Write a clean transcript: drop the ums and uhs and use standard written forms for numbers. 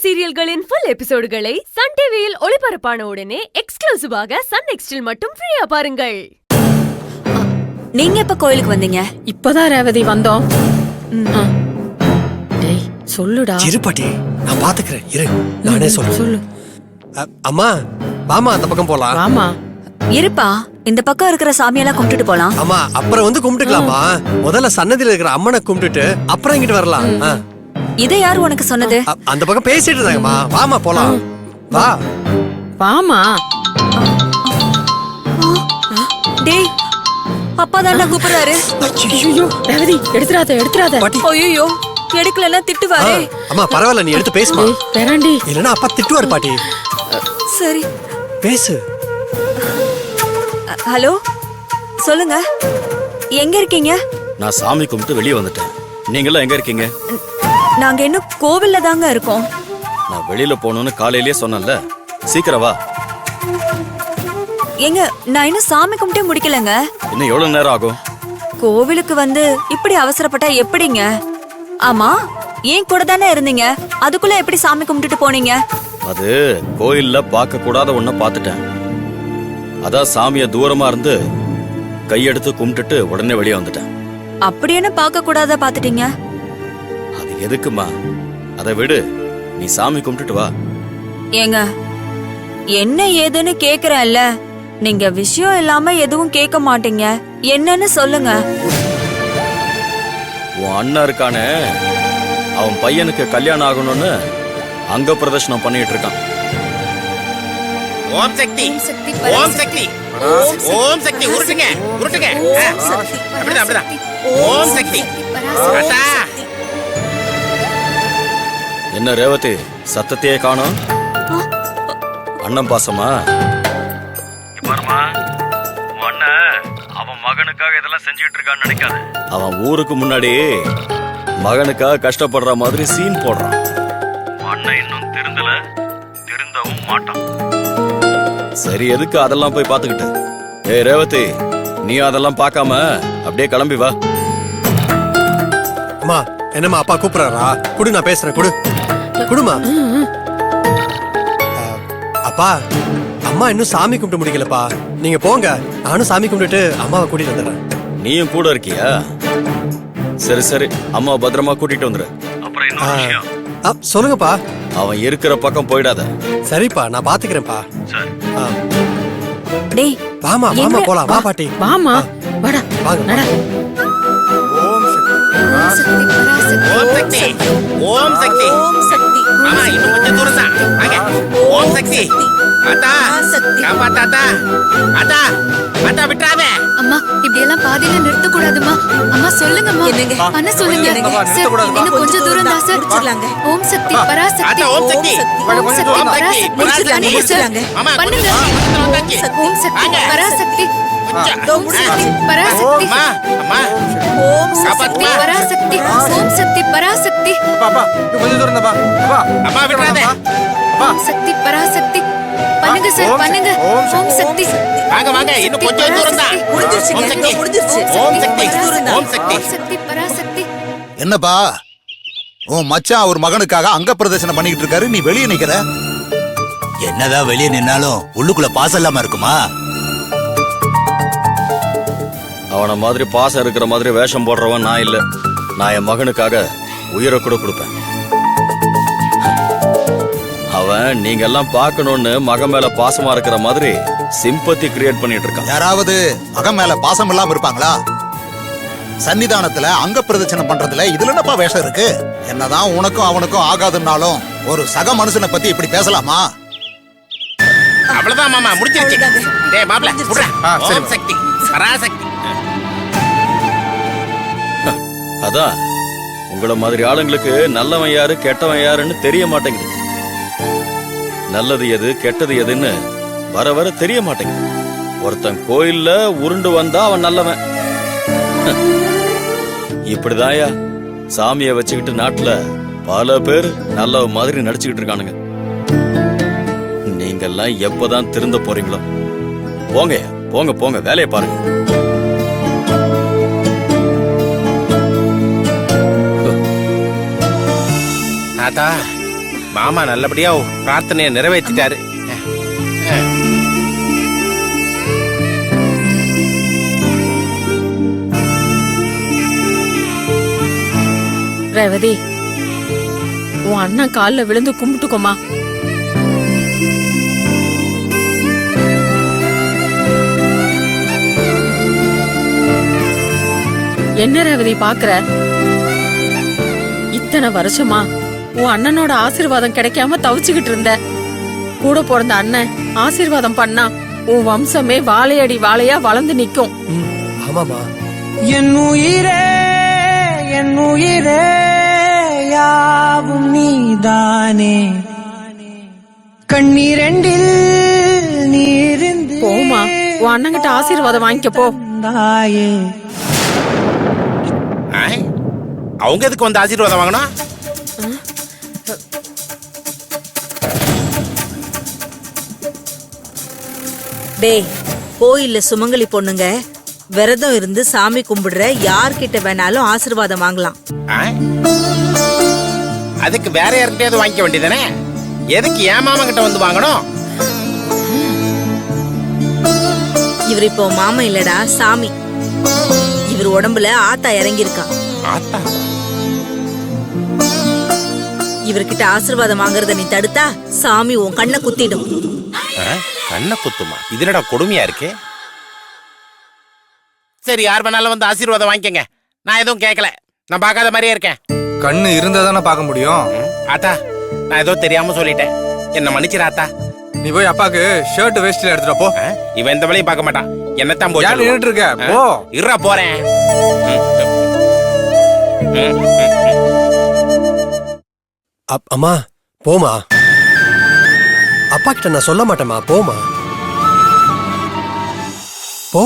சீரியல்களின் full எபிசோடுகளை Sun டிவியில் ஒளிபரப்பான உடனே எக்ஸ்க்ளூசிவாக சன் நெக்ஸ்டில் மட்டும் ஃப்ரீயா பாருங்கள். நீங்க எப்ப கோயிலுக்கு வந்தீங்க? இப்பதான் ரேவதி வந்தோம். டேய் சொல்லுடா. இருப்பாட்டி நான் பாத்துக்கிறேன். இரு நானே சொல்லு. அம்மா வாமா அந்த பக்கம் போலாம். வாமா. இருப்பா, இந்த பக்கம் இருக்கிற சாமியெல்லாம் கும்பிட்டுட்டு போலாம். அம்மா அப்புறம் வந்து கும்பிட்டுக்கலாமா? முதல்ல சன்னதியில இருக்கிற அம்மனை கும்பிட்டுட்டு அப்புறம் இங்கிட்டு வரலாம். இதை யாரு உனக்கு சொன்னது? அந்த பக்கம் பேசிட்டு இருந்தாங்கம்மா. வாமா போலாம். வா வாமா. டேய் அப்பா தானே கூப்பிடுறாரு. ஐயோ ரேவதி எடுத்துறாத. ஐயோ எடுக்கலன்னா திட்டுவாரு. அம்மா பரவாயில்ல, நீ எடுத்து பேசுமா. பேராண்டி இல்லனா அப்பா திட்டுவாரு பாட்டி. சரி பேசு. ஹலோ சொல்லுங்க, எங்க இருக்கீங்க? நான் சாமி கும்பிட்டு வெளியே வந்துட்டேன். நீங்களாம் எங்க இருக்கீங்க? நாங்க இன்னும் கோவில்ல தாங்க இருக்கோம். நான் வெளியில போகணும்னு காலையிலேயே சொன்னேன்ல, சீக்கிரம் வா. எங்க நான் இன்னும் சாமி கும்பிட்டே முடிக்கலங்க. இன்னும் எவ்வளவு நேரம் ஆகும்? கோவிலுக்கு வந்து இப்படி அவசரப்பட்டா எப்படிங்க? ஆமா ஏன் கூட தானே இருந்தீங்க, அதுக்குள்ள எப்படி சாமி கும்பிட்டுட்டு போனீங்க? அது கோயில்ல பார்க்க கூடாத ஒன்ன பார்த்துட்டேன். அதான் சாமிய தூரமா இருந்து கையெடுத்து கும்பிட்டுட்டு உடனே வெளியே வந்துட்டேன். அப்படி என்ன பார்க்க கூடாத பாத்துட்டீங்க? அது எதுக்குமா? அதை விடு, நீ சாமி கும்பிட்டுட்டு வா. ஏங்க என்ன ஏதுன்னு கேக்குறேன்ல, நீங்க விஷயம் இல்லாம எதுவும் கேட்க மாட்டீங்க. என்னன்னு சொல்லுங்க. உன் அண்ணன் இருக்கானே, அவன் பையனுக்கு கல்யாணம் ஆகணும்னு அங்க பிரதர்ஷனம் பண்ணிட்டு இருக்கான். ஓம் சக்தி, ஓம் சக்தி, ஓம் சக்தி. உருட்டுங்க உருட்டுங்க. அப்படிதான். ஓம் சக்தி. என்ன ரேவதி, சத்தத்தையே காணோம்? அண்ணன் பாசமா? அவன் மகனுக்காக இதெல்லாம் செஞ்சுட்டு இருக்கான்னு நினைக்காத. அவன் ஊருக்கு முன்னாடி மகனுக்காக கஷ்டப்படுற மாதிரி சீன் போடுறான். அண்ணன் இன்னும் திருந்தவும் மாட்டான். சரி, எதுக்கு அதெல்லாம் போய் பாத்துக்கிட்டு? ஏய் ரேவதி, நீ அதெல்லாம் பார்க்காம அப்படியே கிளம்பி வா. அம்மா என்னம்மா அப்பா கூப்பிடுறாரா? குடு, நான் பேசுறேன். குடுமா. அப்பா அம்மா இன்னும் சாமி கும்பிட்டு முடிக்கலப்பா. நீங்க போங்க, நானும் சாமி கும்பிட்டுட்டு அம்மாவை கூட்டிட்டு வந்துடுறேன். நீயும் கூட இருக்கியா? சரி, அம்மா பத்திரமா கூட்டிட்டு வந்துரு. அப்புறம் இன்னொரு விஷயம். சொல்லுங்கப்பா. அவன் இருக்கிற பக்கம் போயிடாத. சரிப்பா, நான் பாத்துக்கிறேன்ப்பா. சரி. டேய் வாமா போலாம். வா பாட்டி. வாமா. வாடா. வாங்க. நடா. ஓம் சக்தி, ஓம் சக்தி. ஆமா இன்னும் கொஞ்சம் தூரம் தான். வாங்க. ஓம் சக்தி. ஆத்தா காப்பாத்தாத்தா. ஆத்தா விட்டுறாதே. அம்மா இப்படி எல்லாம் பாதியில நிறுத்த கூடாதுமா. அம்மா சொல்லுங்கம்மா, பண்ண சொல்லுங்க சார். இன்னும் கொஞ்சம் தூரம் தான் சார். ஓம் சக்தி பராசக்தி. ஓம் சக்தி, ஓம் சக்தி பராசக்தி. பண்ணுங்க சார், பண்ணுங்க. ஓம் சக்தி பராசக்தி. ஓம் சக்தி பராசக்தி. அம்மா ஓம் சக்தி பராசக்தி. ஓம் சக்தி பராசக்தி. அம்மா விட்டுறாதே. ஓம் சக்தி பராசக்தி. பண்ணுங்க சார், பண்ணுங்க. ஓம் சக்தி. வாங்க இன்னும் கொஞ்சம் தூரம் தான். ஓம் சக்தி, ஓம் சக்தி, ஓம் சக்தி. சக்தி பராசக்தி. என்னப்பா உன் மச்சான் ஒரு மகனுக்காக அங்க பிரதர்சனம் பண்ணிக்கிட்டு இருக்காரு, நீ வெளியே நிக்கிற? என்னதான் வெளியே நின்னாலும் உள்ளுக்குள்ள பாசம் இல்லாம இருக்குமா? அவன மாதிரி பாசம் இருக்கிற மாதிரி வேஷம் போடுறவன் நான் இல்ல. நான் என் மகனுக்காக உயிரை கூட கொடுப்பேன். அவன் நீங்க எல்லாம் பார்க்கணும்னு மகன் மேல பாசமா இருக்கிற மாதிரி சிம்பத்தி கிரியேட் பண்ணிட்டு இருக்கான். யாராவது மகன் மேல பாசம் இல்லாம இருப்பாங்களா? சன்னிதானத்துல அங்க பிரதட்சணம் பண்றதுல இதுல என்னப்பா வேஷம் இருக்கு? என்னதான் உனக்கும் அவனுக்கும் ஆகாதுன்னாலும் ஒரு சக மனுஷனை பத்தி இப்படி பேசலாமா? அவ்வளவுதான் மாமா, முடிஞ்சிருச்சு. டேய் மாப்ள புடுடா. ஓம் சக்தி பராசக்தி. அதான் உங்கள மாதிரி ஆளுங்களுக்கு நல்லவன் யாரு கெட்டவன் யாருன்னு தெரிய மாட்டேங்குது. நல்லது எது கெட்டது எதுன்னு வர வர தெரிய மாட்டேங்குது. ஒருத்தன் கோயில்ல உருண்டு வந்தா அவன் நல்லவன். இப்படிதாயா சாமிய வச்சுக்கிட்டு நாட்டுல பல பேர் நல்ல மாதிரி நடிச்சுக்கிட்டு இருக்கானுங்க. நீங்கெல்லாம் எப்பதான் திருந்த போறீங்களோ? போங்க வேலையை பாருங்க. ஆத்தா மாமா நல்லபடியா பிரார்த்தனையை நிறைவேற்றிட்டாரு. ரேவதி உன் அண்ணன் கால்ல விழுந்து கும்பிட்டுக்கோமா. என்ன ரேவதி பாக்குற? இத்தனை வருஷமா உன் அண்ணனோட ஆசீர்வாதம் கிடைக்காம தவிச்சுக்கிட்டு இருந்த. கூட பிறந்த அண்ணன் ஆசீர்வாதம் பண்ணா உன் வம்சமே வாழையடி வாழையா வளர்ந்து நிக்கும். ஆமாமா. என் உயிரே யாவும் நீதானே, கண்ணீரெண்டில் நீரிந்து போமா, உன் அண்ணங்கிட்ட ஆசீர்வாதம் வாங்கிக்க போ. தாயே. அவங்க எதுக்கு வந்து ஆசீர்வாதம் வாங்கணும்? டேய், கோயில்ல சுமங்கலி பொண்ணுங்க விரதம் இருந்து சாமி கும்பிடுற யார்கிட்ட வேணாலும் ஆசீர்வாதம் வாங்கலாம். அதுக்கு வேற யார்கிட்டயாவது வாங்கிக்க வேண்டியதானே? எதுக்கு என் மாமா கிட்ட வந்து வாங்கணும்? இவர் இப்போ மாமா இல்லடா, சாமி. இவர் உடம்புல ஆத்தா இறங்கியிருக்கா. ஆத்தா? இவர்கிட்ட ஆசீர்வாதம் வாங்குறத நீ தடுத்தா சாமி உன் கண்ணை குத்திடும். கண்ணை குத்துமா? இதுலடா கொடுமையா இருக்கு. சரி, யார் வேணாலும் வந்து ஆசீர்வாதம் வாங்கிக்கங்க. நான் எதுவும் கேட்கல. நான் பார்க்காத மாதிரியே இருக்கேன். கண்ணு இருந்தா தானே பார்க்க முடியும். ஆத்தா, நான் ஏதோ தெரியாம சொல்லிட்டேன். என்ன மன்னிச்சிரு ஆத்தா. நீ போய் அப்பாக்கு ஷர்ட் வேஸ்ட்ல எடுத்துட்டு போ. இவன் இந்த வேலையும் பார்க்க மாட்டான். என்னத்தான் போய் நின்னுட்டு இருக்க? போ. இருறா போறேன். அம்மா போமா. அப்பா கிட்ட நான் சொல்ல மாட்டேம்மா. போமா, போ.